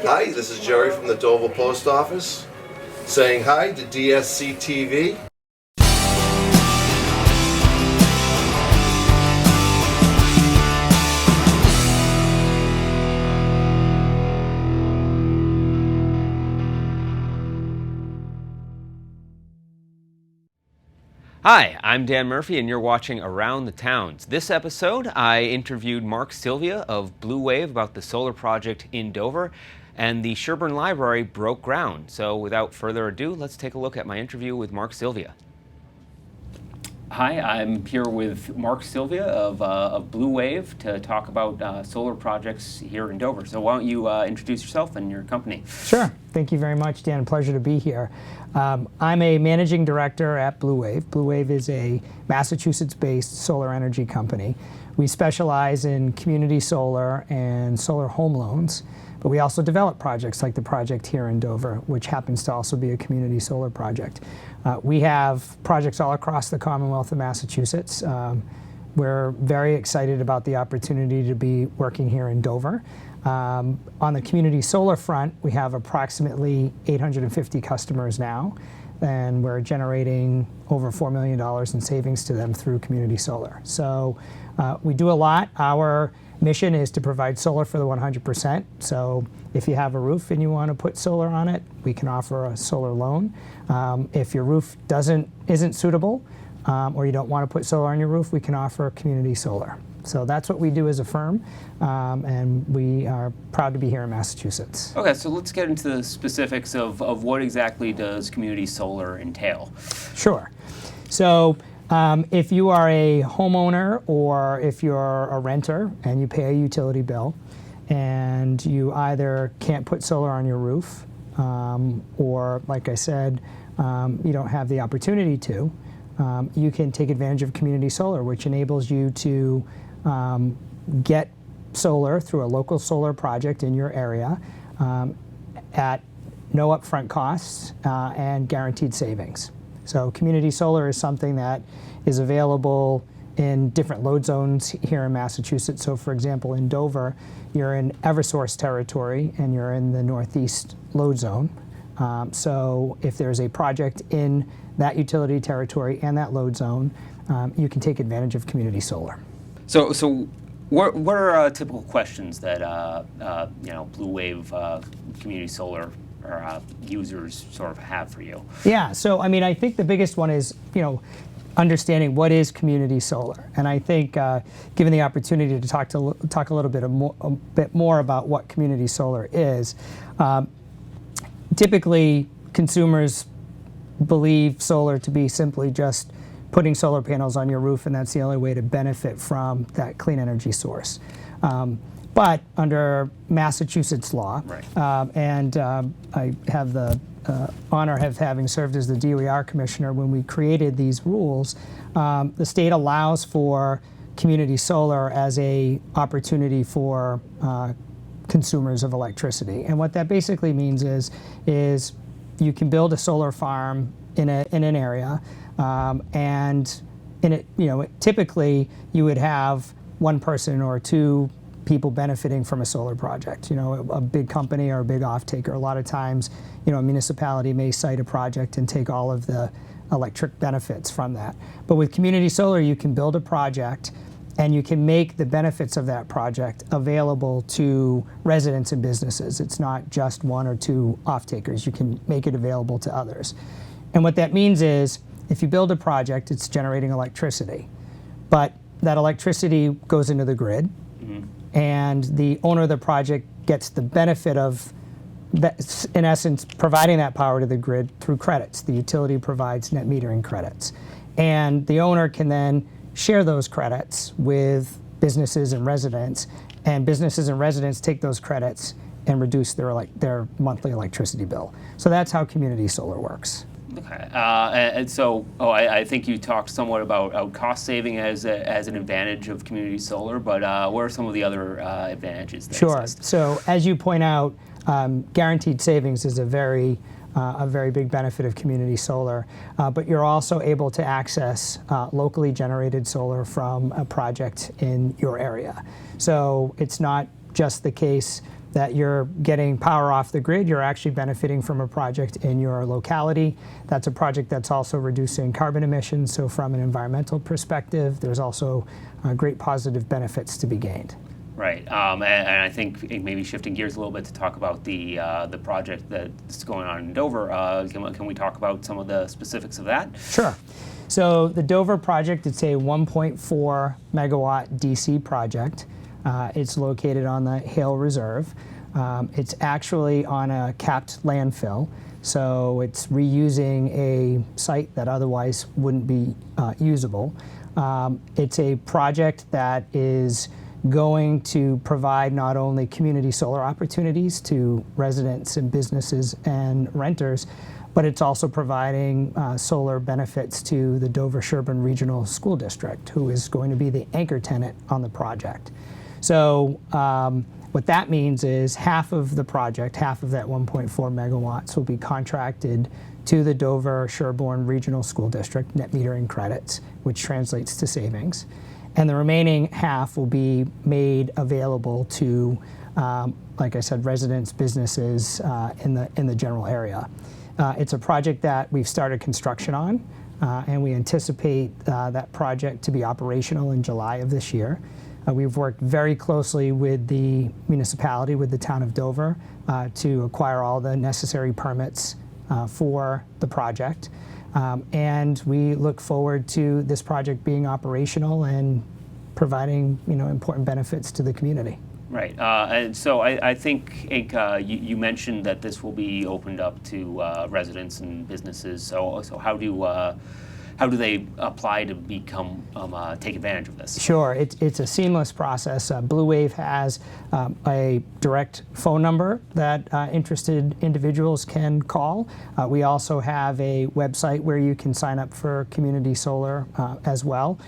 Hi, this is Jerry from the Dover Post Office saying hi to DSC TV. Hi, I'm Dan Murphy and you're watching Around the Towns. This episode, I interviewed Mark Sylvia of Blue Wave about the solar project in Dover, and the Sherborn Library broke ground. So without further ado, let's take a look at my interview with Mark Sylvia. Hi, I'm here with Mark Sylvia of Blue Wave to talk about solar projects here in Dover. So why don't you introduce yourself and your company? Sure. Thank you very much, Dan. Pleasure to be here. I'm a managing director at Blue Wave. Blue Wave is a Massachusetts-based solar energy company. We specialize in community solar and solar home loans, but we also develop projects like the project here in Dover, which happens to also be a community solar project. We have projects all across the Commonwealth of Massachusetts. We're very excited about the opportunity to be working here in Dover. On the community solar front, we have approximately 850 customers now, and we're generating over $4 million in savings to them through community solar. So we do a lot. Our mission is to provide solar for the 100%. So if you have a roof and you want to put solar on it, we can offer a solar loan. If your roof isn't suitable, or you don't want to put solar on your roof, we can offer community solar. So that's what we do as a firm, and we are proud to be here in Massachusetts. Okay, so let's get into the specifics of what exactly does community solar entail. Sure. So if you are a homeowner or if you're a renter and you pay a utility bill and you either can't put solar on your roof or, like I said, you don't have the opportunity to, you can take advantage of community solar, which enables you to get solar through a local solar project in your area at no upfront costs and guaranteed savings. So community solar is something that is available in different load zones here in Massachusetts. So for example, in Dover, you're in Eversource territory and you're in the Northeast load zone. So if there's a project in that utility territory and that load zone, you can take advantage of community solar. So what are typical questions that Blue Wave community solar or users sort of have for you? Yeah, so I mean, I think the biggest one is understanding what is community solar, and I think given the opportunity to talk a little bit more about what community solar is, typically consumers believe solar to be simply just putting solar panels on your roof, and that's the only way to benefit from that clean energy source. But under Massachusetts law, right. And I have the honor of having served as the DOER commissioner when we created these rules, the state allows for community solar as a opportunity for consumers of electricity. And what that basically means is you can build a solar farm in an area, and in it, typically you would have one person or two people benefiting from a solar project. A big company or a big off-taker. A lot of times, a municipality may site a project and take all of the electric benefits from that. But with community solar, you can build a project and you can make the benefits of that project available to residents and businesses. It's not just one or two off-takers. You can make it available to others. And what that means is, if you build a project, it's generating electricity. But that electricity goes into the grid, and the owner of the project gets the benefit of, that, in essence, providing that power to the grid through credits. The utility provides net metering credits. And the owner can then share those credits with businesses and residents, and businesses and residents take those credits and reduce their monthly electricity bill. So that's how community solar works. Okay, and so I think you talked somewhat about cost saving as an advantage of community solar, but what are some of the other advantages that exist? So as you point out, guaranteed savings is a very big benefit of community solar, but you're also able to access locally generated solar from a project in your area. So it's not just the case that you're getting power off the grid, you're actually benefiting from a project in your locality. That's a project that's also reducing carbon emissions, so from an environmental perspective, there's also great positive benefits to be gained. Right, and I think maybe shifting gears a little bit to talk about the project that's going on in Dover. Can we talk about some of the specifics of that? Sure. So the Dover project, it's a 1.4 megawatt DC project. It's located on the Hale Reserve. It's actually on a capped landfill, so it's reusing a site that otherwise wouldn't be usable. It's a project that is going to provide not only community solar opportunities to residents and businesses and renters, but it's also providing solar benefits to the Dover-Sherborn Regional School District, who is going to be the anchor tenant on the project. So what that means is half of the project, half of that 1.4 megawatts will be contracted to the Dover-Sherborn Regional School District, net metering credits, which translates to savings. And the remaining half will be made available to, like I said, residents, businesses in the general area. It's a project that we've started construction on, and we anticipate that project to be operational in July of this year. We've worked very closely with the municipality, with the town of Dover, to acquire all the necessary permits for the project. And we look forward to this project being operational and providing, important benefits to the community. Right, and so I think you mentioned that this will be opened up to residents and businesses. So how do they apply to become take advantage of this? Sure, it's a seamless process. Blue Wave has a direct phone number that interested individuals can call. We also have a website where you can sign up for community solar as well.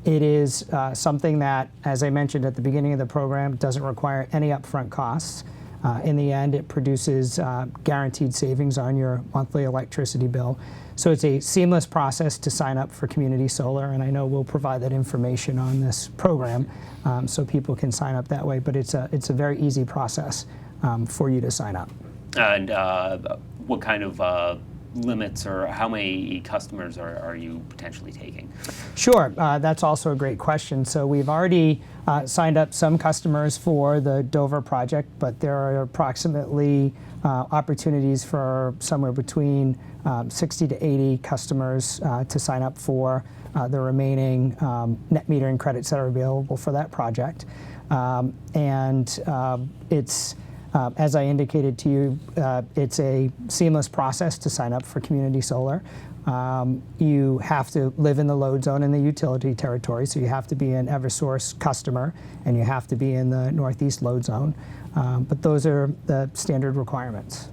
It is something that, as I mentioned at the beginning of the program, doesn't require any upfront costs. In the end, it produces guaranteed savings on your monthly electricity bill. So it's a seamless process to sign up for community solar, and I know we'll provide that information on this program so people can sign up that way, but it's a very easy process for you to sign up. And what kind of limits or how many customers are you potentially taking? Sure, that's also a great question. So we've already signed up some customers for the Dover project, but there are approximately opportunities for somewhere between 60 to 80 customers to sign up for the remaining net metering credits that are available for that project. It's as I indicated to you, it's a seamless process to sign up for community solar. You have to live in the load zone in the utility territory, so you have to be an Eversource customer, and you have to be in the Northeast load zone. But those are the standard requirements.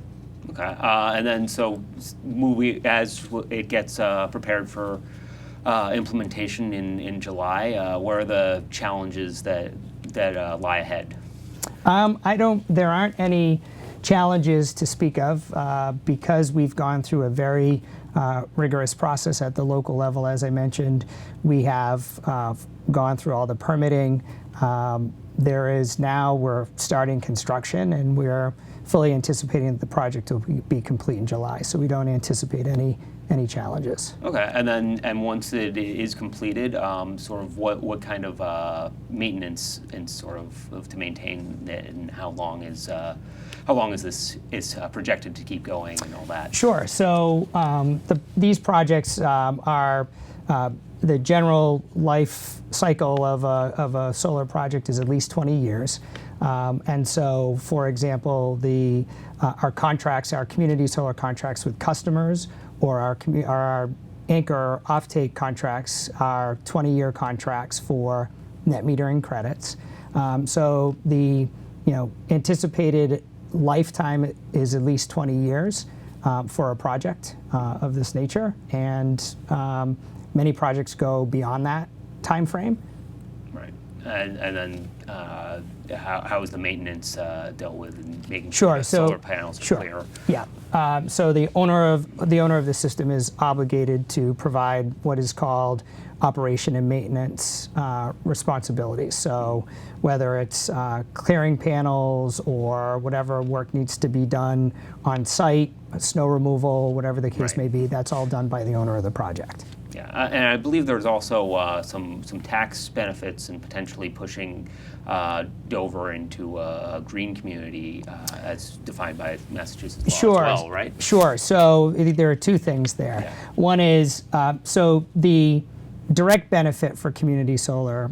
Okay, and then so as it gets prepared for implementation in July, what are the challenges that lie ahead? There aren't any challenges to speak of because we've gone through a very rigorous process at the local level. As I mentioned, we have gone through all the permitting. We're starting construction, and we're fully anticipating that the project will be complete in July. So we don't anticipate any challenges. Okay, and once it is completed, sort of what kind of maintenance and sort of to maintain it, and how long is this projected to keep going and all that? Sure. So these projects are the general life cycle of a solar project is at least 20 years. And so, for example, our contracts, our community solar contracts with customers, or our anchor offtake contracts are 20-year contracts for net metering credits. So the anticipated lifetime is at least 20 years for a project of this nature, and many projects go beyond that time frame. Right. And then how is the maintenance dealt with and making Sure. sure the So solar panels are clear? Yeah. So the owner of the system is obligated to provide what is called operation and maintenance responsibilities. So whether it's clearing panels or whatever work needs to be done on site, snow removal, whatever the case Right. may be, that's all done by the owner of the project. Yeah, and I believe there's also some tax benefits in potentially pushing Dover into a green community as defined by Massachusetts law Sure. as well, right? Sure. So there are two things there. Yeah. One is so the direct benefit for community solar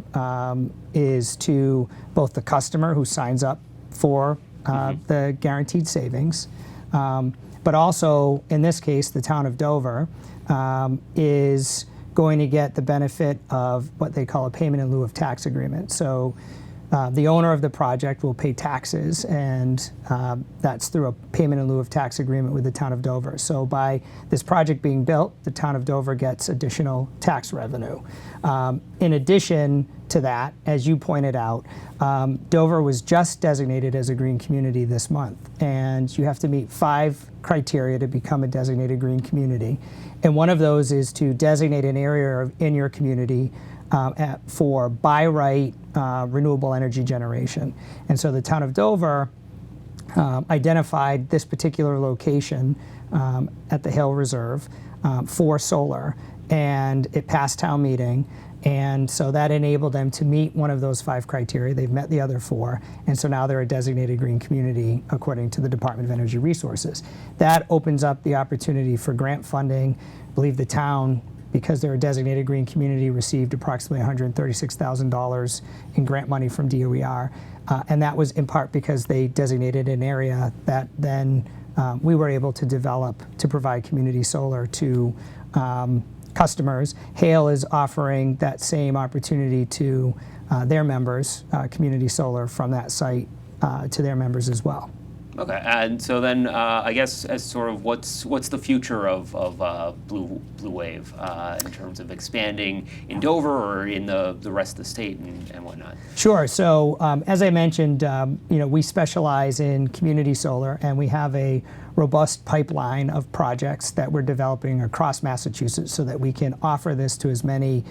is to both the customer who signs up for the guaranteed savings, but also in this case the town of Dover is going to get the benefit of what they call a payment in lieu of tax agreement. So the owner of the project will pay taxes, and that's through a payment in lieu of tax agreement with the town of Dover. So by this project being built, the town of Dover gets additional tax revenue. In addition to that, as you pointed out, Dover was just designated as a green community this month, and you have to meet 5 criteria to become a designated green community. And one of those is to designate an area in your community for by right renewable energy generation. And so the town of Dover identified this particular location at the Hill Reserve for solar, and it passed town meeting. And so that enabled them to meet one of those 5 criteria. They've met the other 4, and so now they're a designated green community according to the Department of Energy Resources. That opens up the opportunity for grant funding. I believe the town, because they're a designated green community, received approximately $136,000 in grant money from DOER, and that was in part because they designated an area that then we were able to develop to provide community solar to customers. Hale is offering that same opportunity to their members, community solar from that site to their members as well. Okay, and so then I guess as sort of what's the future of Blue Wave in terms of expanding in Dover or in the rest of the state and whatnot? Sure. So as I mentioned, we specialize in community solar, and we have a robust pipeline of projects that we're developing across Massachusetts so that we can offer this to as many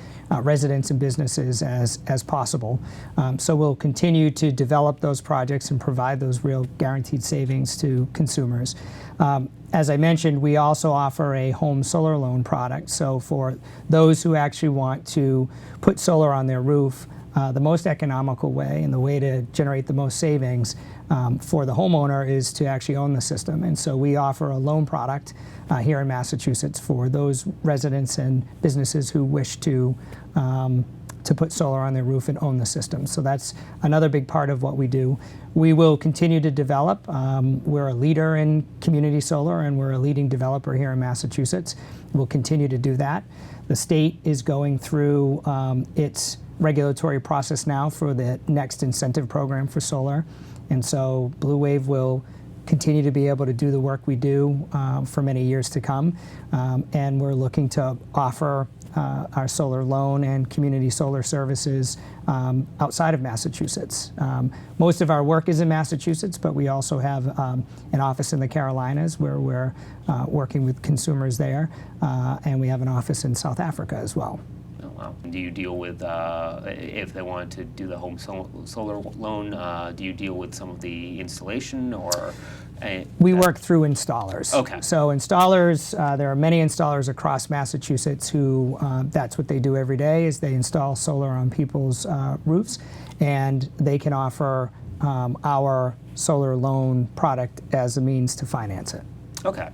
residents and businesses as possible. So we'll continue to develop those projects and provide those real guaranteed savings to consumers. As I mentioned, we also offer a home solar loan product. So for those who actually want to put solar on their roof, the most economical way and the way to generate the most savings for the homeowner is to actually own the system. And so we offer a loan product here in Massachusetts for those residents and businesses who wish to put solar on their roof and own the system. So that's another big part of what we do. We will continue to develop. We're a leader in community solar, and we're a leading developer here in Massachusetts. We'll continue to do that. The state is going through its regulatory process now for the next incentive program for solar. And so Blue Wave will continue to be able to do the work we do for many years to come. And we're looking to offer our solar loan and community solar services outside of Massachusetts. Most of our work is in Massachusetts, but we also have an office in the Carolinas where we're working with consumers there. And we have an office in South Africa as well. Wow. Do you deal with, if they wanted to do the home solar loan, do you deal with some of the installation or? We work through installers. Okay. So installers, there are many installers across Massachusetts who that's what they do every day is they install solar on people's roofs, and they can offer our solar loan product as a means to finance it. Okay.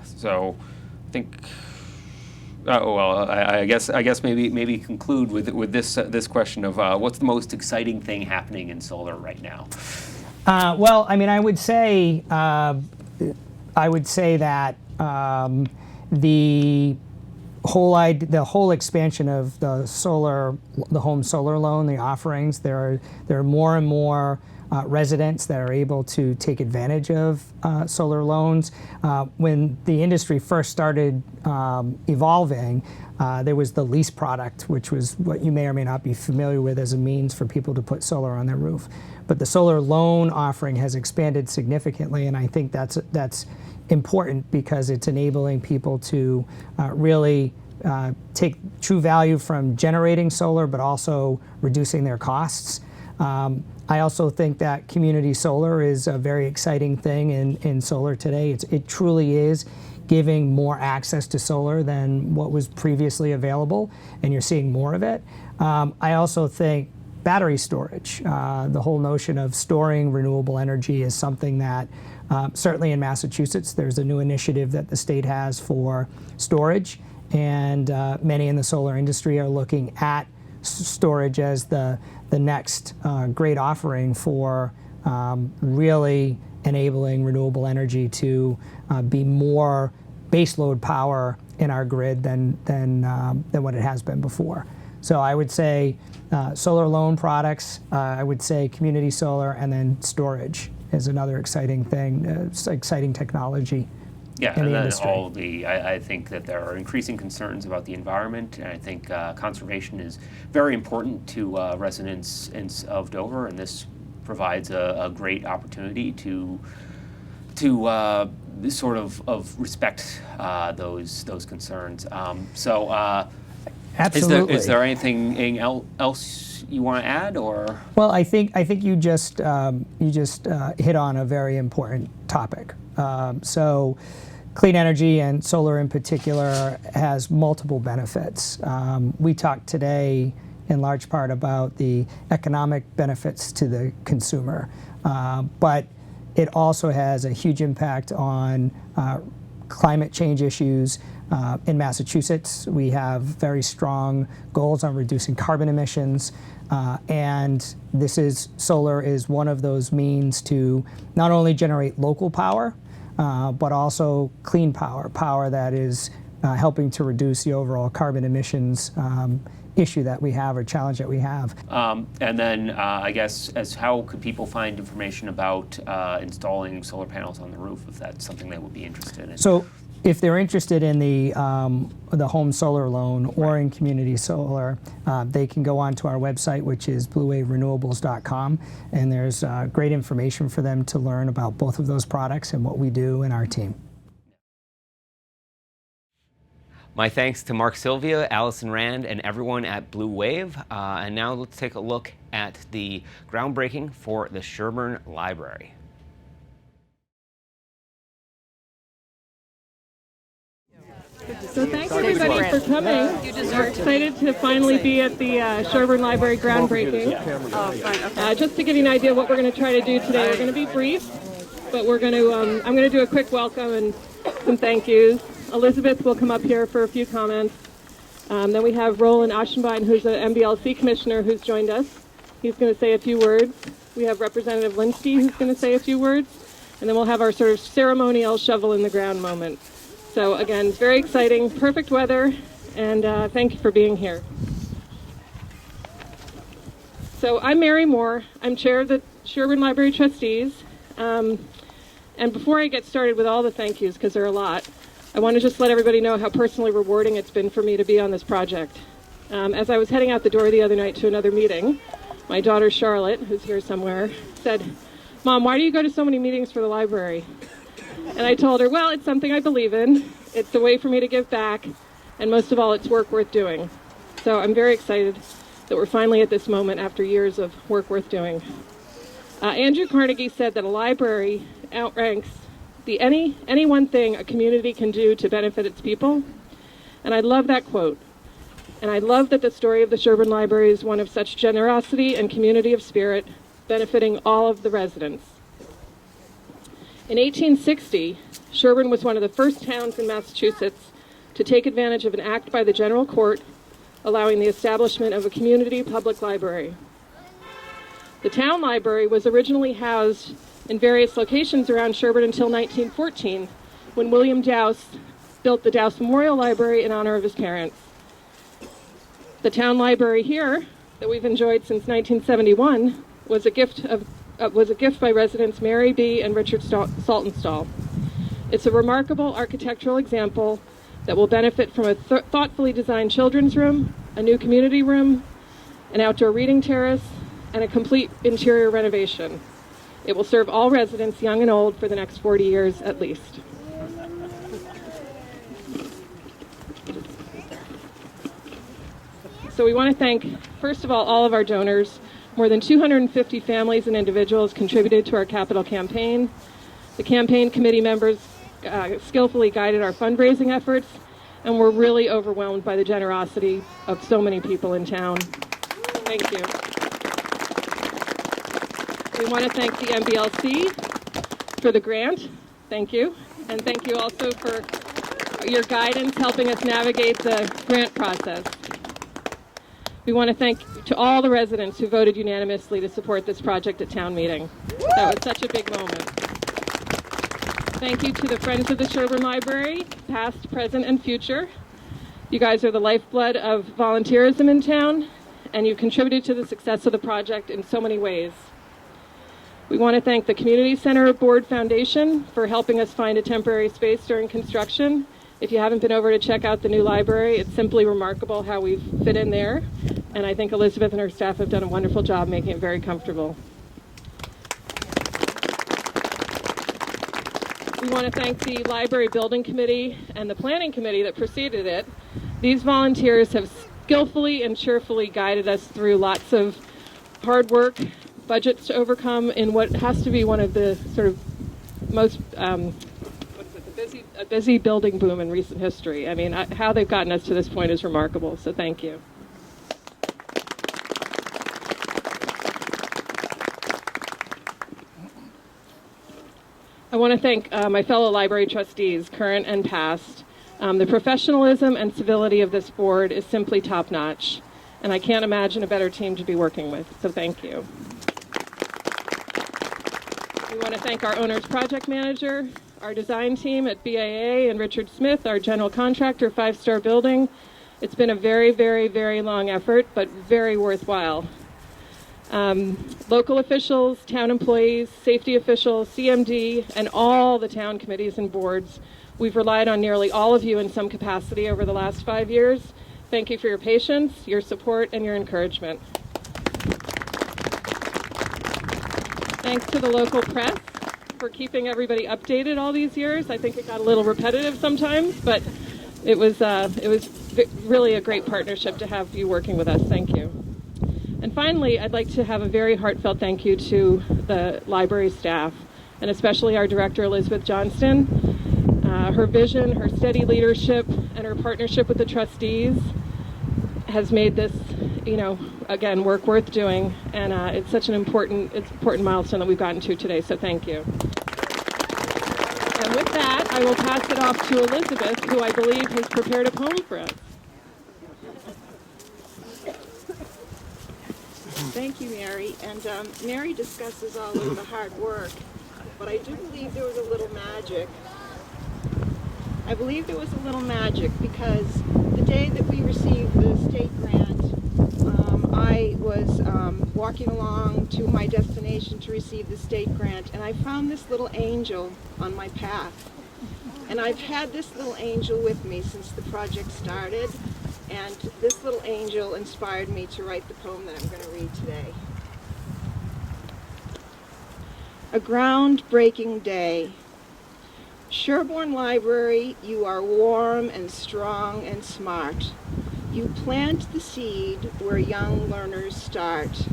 So I think. Well, I guess maybe conclude with this question of what's the most exciting thing happening in solar right now? Well, I mean, I would say that the whole expansion of the home solar loan, the offerings, there are more and more residents that are able to take advantage of solar loans. When the industry first started evolving, there was the lease product, which was what you may or may not be familiar with as a means for people to put solar on their roof. But the solar loan offering has expanded significantly, and I think that's important because it's enabling people to really take true value from generating solar, but also reducing their costs. I also think that community solar is a very exciting thing in solar today. It truly is giving more access to solar than what was previously available, and you're seeing more of it. I also think battery storage, the whole notion of storing renewable energy is something that certainly in Massachusetts, there's a new initiative that the state has for storage, and many in the solar industry are looking at storage as the next great offering for really enabling renewable energy to be more baseload power in our grid than what it has been before. So I would say solar loan products, I would say community solar, and then storage is another exciting thing, exciting technology. Yeah, in and the then industry. I think that there are increasing concerns about the environment, and I think conservation is very important to residents of Dover, and this provides a great opportunity to sort of respect those concerns. Absolutely. Is there anything else you want to add, or? Well, I think you just hit on a very important topic. So clean energy, and solar in particular, has multiple benefits. We talked today in large part about the economic benefits to the consumer, but it also has a huge impact on climate change issues. In Massachusetts, we have very strong goals on reducing carbon emissions, and solar is one of those means to not only generate local power, but also clean power that is helping to reduce the overall carbon emissions issue that we have, or challenge that we have. And then I guess, how could people find information about installing solar panels on the roof, if that's something they would be interested in? So if they're interested in the home solar loan or in community solar, they can go onto our website, which is bluewaverenewables.com, and there's great information for them to learn about both of those products and what we do in our team. My thanks to Mark Sylvia, Allison Rand, and everyone at Blue Wave. And now let's take a look at the groundbreaking for the Sherborn Library. So thanks everybody for coming. We're excited to finally be at the Sherborn Library groundbreaking. Just to give you an idea of what we're going to try to do today, we're going to be brief, but we're going to I'm going to do a quick welcome and some thank yous. Elizabeth will come up here for a few comments. Then we have Roland Aschenbein, who's an MBLC commissioner, who's joined us. He's going to say a few words. We have Representative Linsky, who's going to say a few words. And then we'll have our sort of ceremonial shovel in the ground moment. So again, it's very exciting, perfect weather, and thank you for being here. So I'm Mary Moore. I'm chair of the Sherborn Library Trustees. And before I get started with all the thank yous, because there are a lot, I want to just let everybody know how personally rewarding it's been for me to be on this project. As I was heading out the door the other night to another meeting, my daughter Charlotte, who's here somewhere, said, "Mom, why do you go to so many meetings for the library?" And I told her, well, it's something I believe in. It's a way for me to give back, and most of all, it's work worth doing. So I'm very excited that we're finally at this moment after years of work worth doing. Andrew Carnegie said that a library outranks any one thing a community can do to benefit its people, and I love that quote. And I love that the story of the Sherborn Library is one of such generosity and community of spirit, benefiting all of the residents. In 1860, Sherborn was one of the first towns in Massachusetts to take advantage of an act by the General Court allowing the establishment of a community public library. The town library was originally housed in various locations around Sherborn until 1914, when William Dowse built the Dowse Memorial Library in honor of his parents. The town library here, that we've enjoyed since 1971, was a gift of was a gift by residents Mary B. and Richard Saltonstall. It's a remarkable architectural example that will benefit from a thoughtfully designed children's room, a new community room, an outdoor reading terrace, and a complete interior renovation. It will serve all residents, young and old, for the next 40 years at least. So we want to thank, first of all of our donors. More than 250 families and individuals contributed to our capital campaign. The campaign committee members skillfully guided our fundraising efforts, and we're really overwhelmed by the generosity of so many people in town. Thank you. We want to thank the MBLC for the grant. Thank you. And thank you also for your guidance helping us navigate the grant process. We want to thank to all the residents who voted unanimously to support this project at town meeting. That was such a big moment. Thank you to the Friends of the Sherborn Library, past, present, and future. You guys are the lifeblood of volunteerism in town, and you contributed to the success of the project in so many ways. We want to thank the Community Center Board Foundation for helping us find a temporary space during construction. If you haven't been over to check out the new library, it's simply remarkable how we've fit in there. And I think Elizabeth and her staff have done a wonderful job making it very comfortable. We want to thank the Library Building Committee and the Planning Committee that preceded it. These volunteers have skillfully and cheerfully guided us through lots of hard work, budgets to overcome in what has to be one of the sort of most a busy building boom in recent history. I mean, how they've gotten us to this point is remarkable, so thank you. I want to thank my fellow library trustees, current and past. The professionalism and civility of this board is simply top-notch, and I can't imagine a better team to be working with, so thank you. We want to thank our owner's project manager, our design team at BAA, and Richard Smith, our general contractor, 5-Star Building. It's been a very, very, very long effort, but very worthwhile. Local officials, town employees, safety officials, CMD, and all the town committees and boards. We've relied on nearly all of you in some capacity over the last 5 years. Thank you for your patience, your support, and your encouragement. Thanks to the local press for keeping everybody updated all these years. I think it got a little repetitive sometimes, but it was really a great partnership to have you working with us. Thank you. And finally, I'd like to have a very heartfelt thank you to the library staff, and especially our director, Elizabeth Johnston. Her vision, her steady leadership, and her partnership with the trustees has made this, again, work worth doing. And it's such an important milestone that we've gotten to today, so thank you. And with that, I will pass it off to Elizabeth, who I believe has prepared a poem for us. Thank you, Mary. And Mary discusses all of the hard work, but I do believe there was a little magic. I believe there was a little magic because the day that we received the state grant, I was walking along to my destination to receive the state grant, and I found this little angel on my path. And I've had this little angel with me since the project started, and this little angel inspired me to write the poem that I'm going to read today. A groundbreaking day. Sherborn Library, you are warm and strong and smart. You plant the seed where young learners start.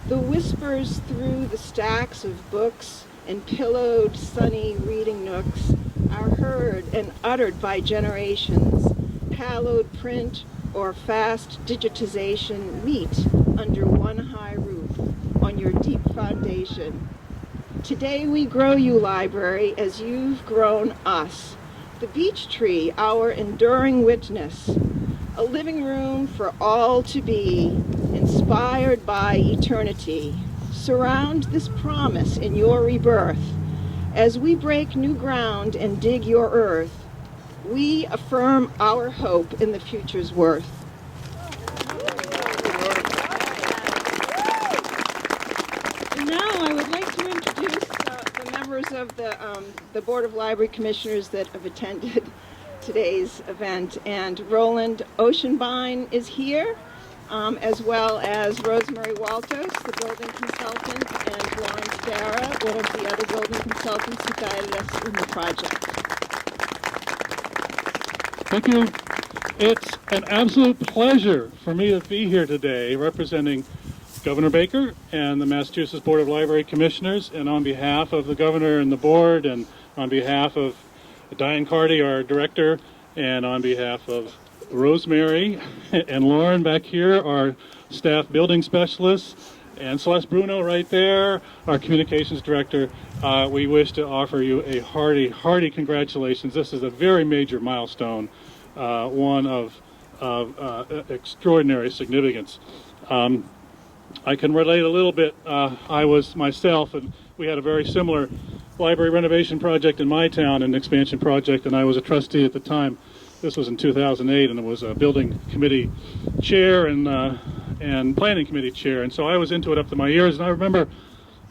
The whispers through the stacks of books and pillowed sunny reading nooks are heard and uttered by generations. Hallowed print or fast digitization meet under one high roof on your deep foundation. Today we grow you, library, as you've grown us. The beech tree, our enduring witness. A living room for all to be, inspired by eternity. Surround this promise in your rebirth. As we break new ground and dig your earth, we affirm our hope in the future's worth. And now I would like members of the Board of Library Commissioners that have attended today's event. And Roland Oceanbine is here, as well as Rosemary Walters, the building consultant, and Lawrence Barra, one of the other building consultants who guided us in the project. Thank you. It's an absolute pleasure for me to be here today representing Governor Baker and the Massachusetts Board of Library Commissioners, and on behalf of the Governor and the Board, and on behalf of Diane Carty, our Director, and on behalf of Rosemary and Lauren back here, our staff building specialists, and Celeste Bruno right there, our Communications Director, we wish to offer you a hearty congratulations. This is a very major milestone, one of extraordinary significance. I can relate a little bit. I was myself, and we had a very similar library renovation project in my town, an expansion project, and I was a trustee at the time. This was in 2008, and it was a building committee chair and planning committee chair, and so I was into it up to my ears. And I remember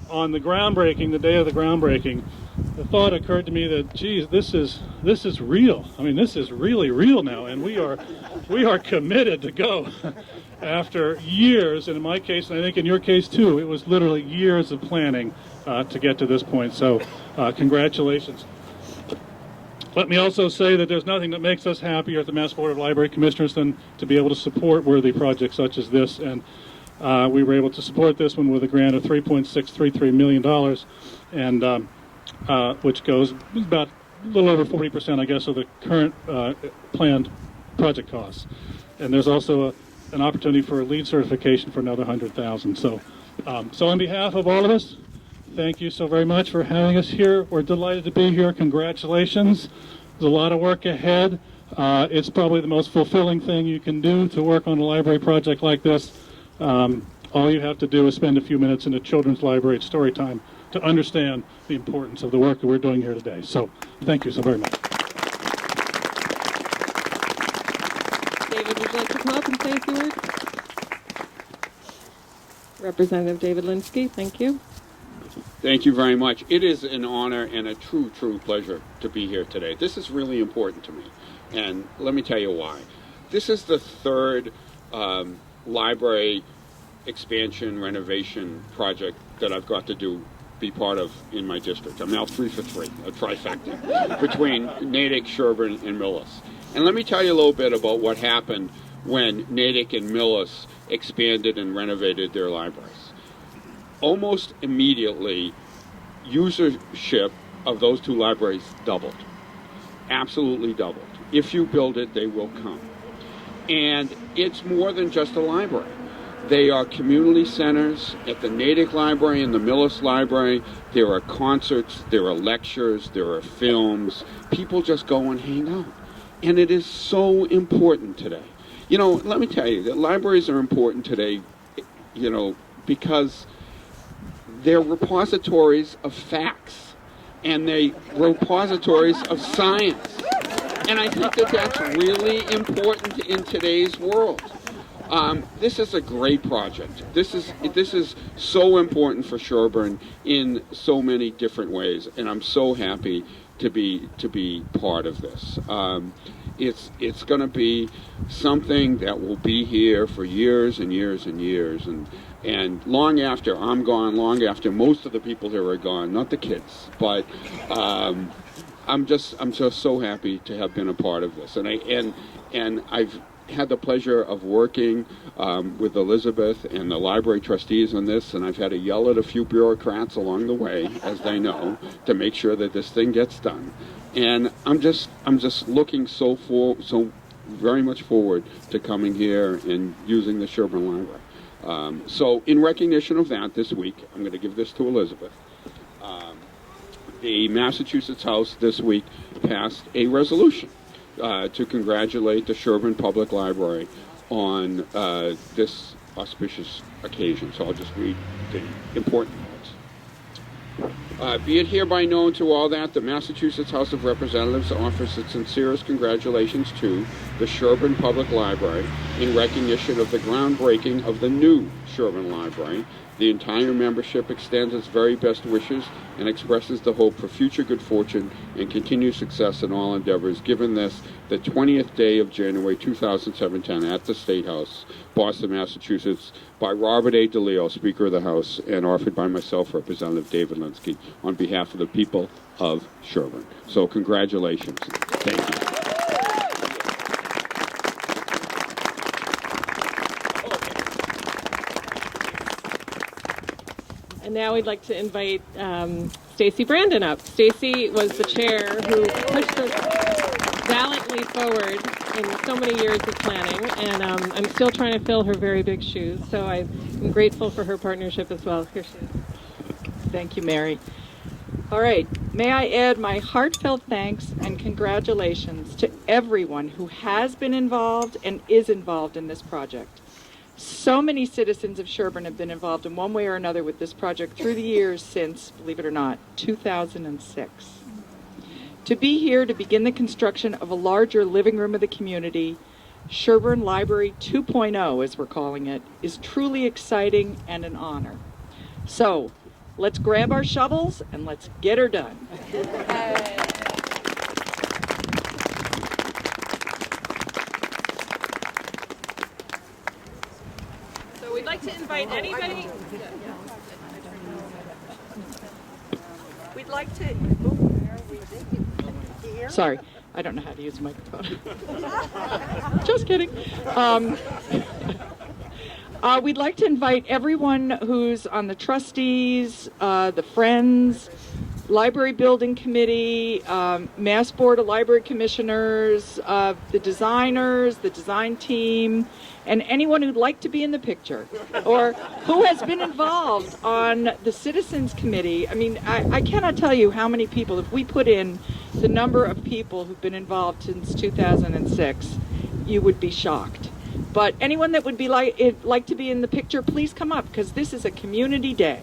on the groundbreaking, the day of the groundbreaking, the thought occurred to me that, geez, this is real. I mean, this is really real now, and we are committed to go. After years, and in my case, and I think in your case too, it was literally years of planning to get to this point. So, congratulations. Let me also say that there's nothing that makes us happier at the Mass Board of Library Commissioners than to be able to support worthy projects such as this. And we were able to support this one with a grant of $3.633 million, and which goes about a little over 40%, I guess, of the current planned project costs. And there's also an opportunity for a LEED certification for another $100,000. So, so on behalf of all of us, thank you so very much for having us here. We're delighted to be here. Congratulations. There's a lot of work ahead. It's probably the most fulfilling thing you can do to work on a library project like this. All you have to do is spend a few minutes in a children's library at story time to understand the importance of the work that we're doing here today. So thank you so very much. David, would you like to come up and say a few words? Representative David Linsky, thank you. Thank you very much. It is an honor and a true pleasure to be here today. This is really important to me, and let me tell you why. This is the third library expansion renovation project that I've got to be part of in my district. I'm now 3 for 3, a trifecta, between Natick, Sherborn, and Millis. And let me tell you a little bit about what happened when Natick and Millis expanded and renovated their libraries. Almost immediately, usership of those two libraries doubled. Absolutely doubled. If you build it, they will come. And it's more than just a library. They are community centers. At the Natick Library and the Millis Library, there are concerts, there are lectures, there are films. People just go and hang out. And it is so important today. You know, let me tell you, that libraries are important today, you know, because they're repositories of facts, and they're repositories of science. And I think that that's really important in today's world. This is a great project. This is so important for Sherborn in so many different ways, and I'm so happy to be part of this. It's going to be something that will be here for years and years and years, and long after I'm gone, long after most of the people here are gone, not the kids, but I'm just so happy to have been a part of this, and I've had the pleasure of working with Elizabeth and the library trustees on this, and I've had to yell at a few bureaucrats along the way, as they know, to make sure that this thing gets done. And I'm just looking so very much forward to coming here and using the Sherborn Library. So in recognition of that, this week, I'm going to give this to Elizabeth. The Massachusetts House this week passed a resolution to congratulate the Sherborn Public Library on this auspicious occasion. So I'll just read the important parts. Be it hereby known to all that the Massachusetts House of Representatives offers its sincerest congratulations to the Sherborn Public Library in recognition of the groundbreaking of the new Sherborn Library. The entire membership extends its very best wishes and expresses the hope for future good fortune and continued success in all endeavors, given this, the 20th day of January 2017 at the State House, Boston, Massachusetts, by Robert A. DeLeo, Speaker of the House, and offered by myself, Representative David Linsky, on behalf of the people of Sherborn. So congratulations. Thank you. And now we'd like to invite Stacy Brandon up. Stacy was the chair who pushed us valiantly forward in so many years of planning, and I'm still trying to fill her very big shoes, so I'm grateful for her partnership as well. Here she is. Thank you, Mary. All right, may I add my heartfelt thanks and congratulations to everyone who has been involved and is involved in this project. So many citizens of Sherborn have been involved in one way or another with this project through the years since, believe it or not, 2006. To be here to begin the construction of a larger living room of the community, Sherborn Library 2.0, as we're calling it, is truly exciting and an honor. So, let's grab our shovels and let's get her done. So we'd like to invite anybody. We'd like to... Sorry, I don't know how to use a microphone. Just kidding. We'd like to invite everyone who's on the trustees, the Friends, Library Building Committee, Mass Board of Library Commissioners, the designers, the design team, and anyone who'd like to be in the picture or who has been involved on the Citizens Committee. I mean, I cannot tell you how many people, if we put in the number of people who've been involved since 2006, you would be shocked. But anyone that would be like to be in the picture, please come up, because this is a community day.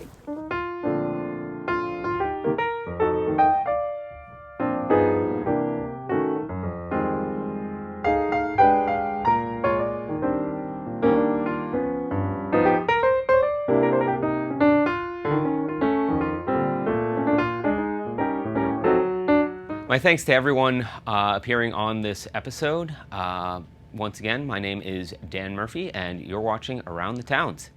My thanks to everyone appearing on this episode. Once again, my name is Dan Murphy, and you're watching Around the Towns.